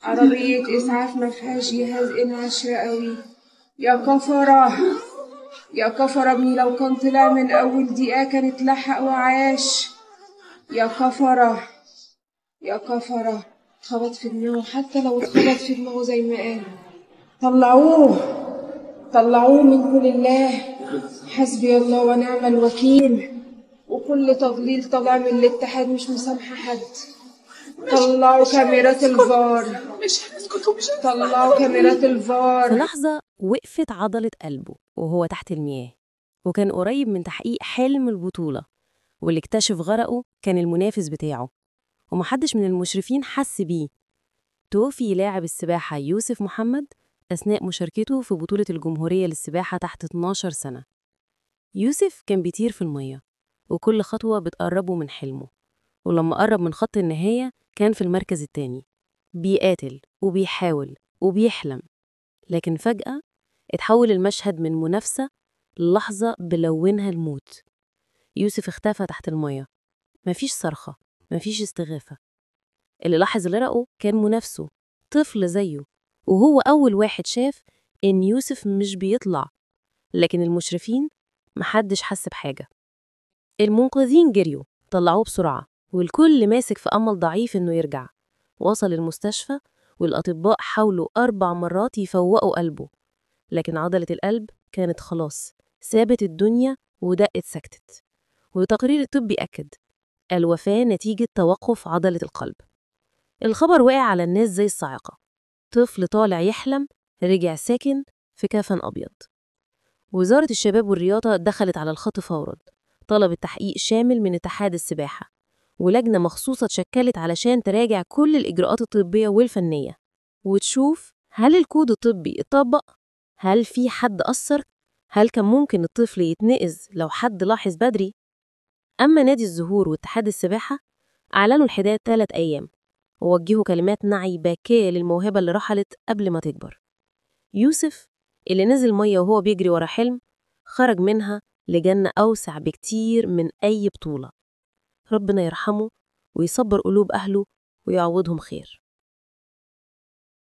عربية إسعاف مفيهاش جهاز إنعاش رئوي. يا كفرة، يا كفرة ابني لو كان طلع من أول دقيقة كان اتلحق وعاش. يا كفرة، يا كفرة، اتخبط في دماغه، حتى لو اتخبط في دماغه زي ما قال. طلعوه، طلعوه منكم لله. حسبي الله ونعم الوكيل. وكل تضليل طالع من الاتحاد مش مسامحة حد. طلعوا كاميرات الفار، طلعوا كاميرات في الفار. لحظة وقفت عضلة قلبه وهو تحت المياه، وكان قريب من تحقيق حلم البطولة، واللي اكتشف غرقه كان المنافس بتاعه، ومحدش من المشرفين حس بيه. توفي لاعب السباحة يوسف محمد أثناء مشاركته في بطولة الجمهورية للسباحة تحت 12 سنة. يوسف كان بيطير في المية، وكل خطوة بتقربه من حلمه، ولما قرب من خط النهاية كان في المركز التاني، بيقاتل وبيحاول وبيحلم. لكن فجأة اتحول المشهد من منافسة للحظة بلونها الموت. يوسف اختفى تحت المية، مفيش صرخة، مفيش استغاثة. اللي لاحظ اللي رأه كان منافسه، طفل زيه، وهو أول واحد شاف إن يوسف مش بيطلع. لكن المشرفين محدش حس بحاجة. المنقذين جريوا، طلعوه بسرعة، والكل ماسك في أمل ضعيف إنه يرجع. وصل المستشفى، والأطباء حاولوا 4 مرات يفوقوا قلبه، لكن عضلة القلب كانت خلاص سابت الدنيا ودقت سكتت. وتقرير الطبي أكد الوفاة نتيجة توقف عضلة القلب. الخبر وقع على الناس زي الصاعقة. طفل طالع يحلم رجع ساكن في كفن أبيض. وزارة الشباب والرياضة دخلت على الخط فوراً، طلبت تحقيق شامل من اتحاد السباحة، ولجنة مخصوصة اتشكلت علشان تراجع كل الإجراءات الطبية والفنية، وتشوف هل الكود الطبي اتطبق، هل في حد أثر، هل كان ممكن الطفل يتنقذ لو حد لاحظ بدري. أما نادي الزهور واتحاد السباحة أعلنوا الحداد 3 أيام، ووجهوا كلمات نعي باكية للموهبة اللي رحلت قبل ما تكبر. يوسف اللي نزل مية وهو بيجري ورا حلم، خرج منها لجنة أوسع بكتير من أي بطولة. ربنا يرحمه ويصبر قلوب أهله ويعوضهم خير.